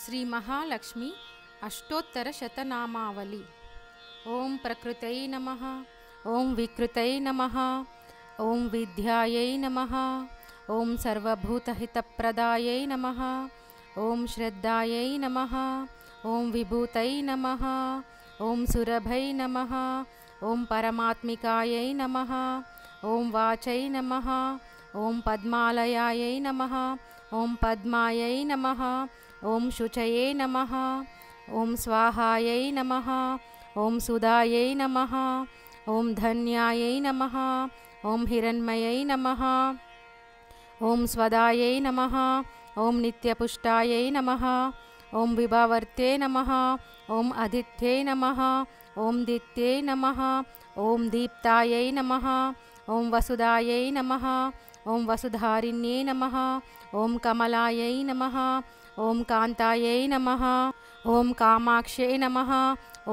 श्री महालक्ष्मी अष्टोत्तर शतनामावली। ओं प्रकृतये नमः, ओं विकृतये नमः, ओं विद्यायै नमः, ओं सर्वभूतहितप्रदायै नमः, ओं श्रद्धायै नमः, ओं विभूतये नमः, ओं सुरभै नमः, ओं परमात्मिकायै नमः, ओं वाचै नमः, ओं पद्मालयायै नमः, ओं पद्मायै नमः, ओं शुचये नमः, ओं स्वाहायै नमः, ओं सुधायै नमः, ओं धन्यायै नमः, ओं हिरण्मयै नमः, ओं स्वदायै नमः, ओं नित्यपुष्टायै नमः, ओं विभावर्ते नमः, ओं आदित्ये नमः, ओं दित्ये नमः, ओं दीप्तायै नमः, ओं वसुधायै नमः, ओं वसुधारिण्ये नमः, ओं कमलायै नमः, ओं कान्तायै नमः, ओं कामाक्ष्यै नमः,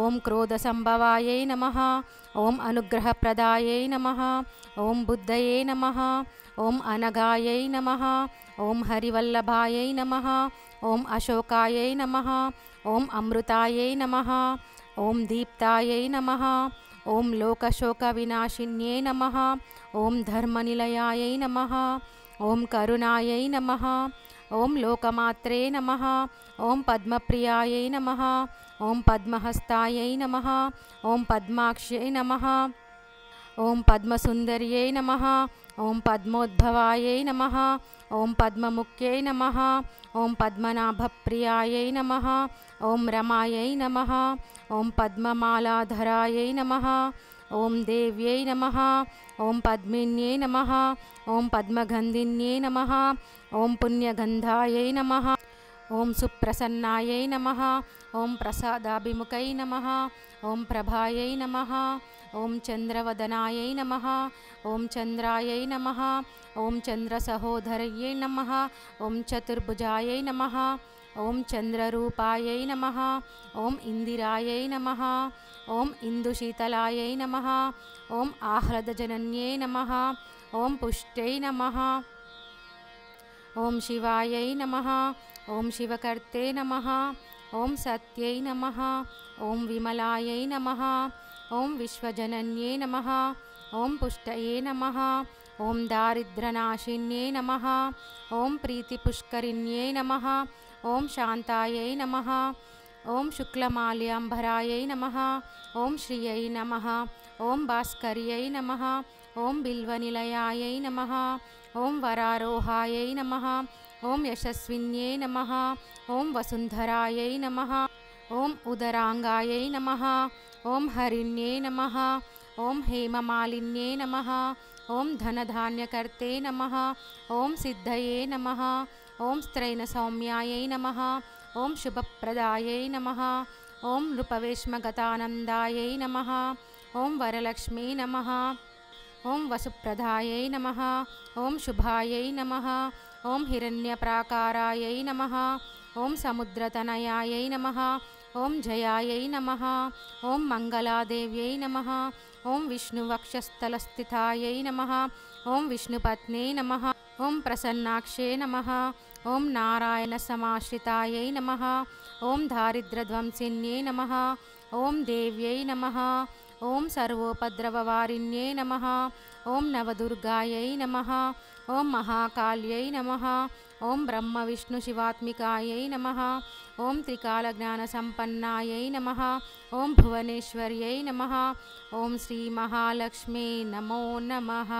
ओं क्रोधसंभवायै नमः, ओं अनुग्रहप्रदायै नमः, ओं बुद्धये नमः, ओं अनगायै नमः, ओं हरिवल्लभायै नमः, ओं अशोकायै नमः, ओं अमृतायै नमः, ओं दीप्तायै नमः, ओं लोकशोकविनाशिन्ये नमः, ओं धर्मनिलयायै नमः, ओं करुणायै नमः, ओं लोकमात्रे नमः, ओं पद्मप्रियायै नमः, ओं पद्महस्तायै नमः, ओं पद्माक्ष्यै नमः, ओं पद्मसुन्दर्यै नमः, ओं पद्मोद्भवायै नमः, ओं पद्ममुख्यै नमः, ओं पद्मनाभप्रियायै नमः, ओं रमायै नमः, ओं पद्ममालाधरायै नमः, ओं देव्यै नमः, ओं पद्मिन्यै नमः, ओं पद्मगन्धिन्यै नमः, ओं पुण्यगन्धायै नमः, ओं सुप्रसन्नायै नमः, ओं प्रसादाभिमुखै नमः, ओं प्रभायै नमः, ओं चन्द्रवदनायै नमः, ओं चन्द्रायै नमः, ओं चन्द्रसहोदर्यै नमः, ओं चतुर्भुजायै नमः, ओं चन्द्ररूपायै नमः, ओं इन्दिरायै नमः, ओं इन्दुशीतलायै नमः, ओं आह्लादजनन्यै नमः, ओं पुष्ट्यै नमः, ओं शिवायै नमः, ओं शिवकर्ते नमः, ओं सत्यै नमः, ओं विमलायै नमः, ओं विश्वजनन्यै नमः, ओं पुष्टये नमः, ओं दारिद्र्यनाशिन्यै नमः, ओं प्रीतिपुष्करिण्यै नमः, ओं शान्तायै नमः, ओं शुक्लमाल्याम्बरायै नमः, ओं श्रियै नमः, ओं भास्कर्यै नमः, ओं बिल्वनिलयायै नमः, ओं वरारोहायै नमः, ओं यशस्विन्यै नमः, ओं वसुन्धरायै नमः, ओं उदराङ्गायै नमः, ओं हरिण्यै नमः, ओं हेममालिन्यै नमः, ओं धनधान्यकर्ते नमः, ओं सिद्धये नमः, ओं स्त्रैणसौम्यायै नमः, ओं शुभप्रदायै नमः, ओं नृपवेश्मगतानन्दायै नमः, ओं वरलक्ष्मी नमः, ओं वसुप्रदायै नमः, ओं शुभायै नमः, ओं हिरण्यप्राकारायै नमः, ओं समुद्रतनयायै नमः, ओं जयायै नमः, ओं मङ्गलादेव्यै नमः, ओं विष्णुवक्षस्थलस्थितायै नमः, ओं विष्णुपत्न्यै नमः, ओं प्रसन्नाक्षे नमः, ओं नारायणसमाश्रितायै नमः, ओं दारिद्र्यध्वंसिन्यै नमः, ओं देव्यै नमः, ओं सर्वोपद्रववारिण्यै नमः, ओं नवदुर्गायै नमः, ओं महाकाल्यै नमः, ओं ब्रह्मविष्णुशिवात्मिकायै नमः, ओं त्रिकालज्ञानसम्पन्नायै नमः, ओं भुवनेश्वर्यै नमः, ओं श्रीमहालक्ष्मी नमो नमः।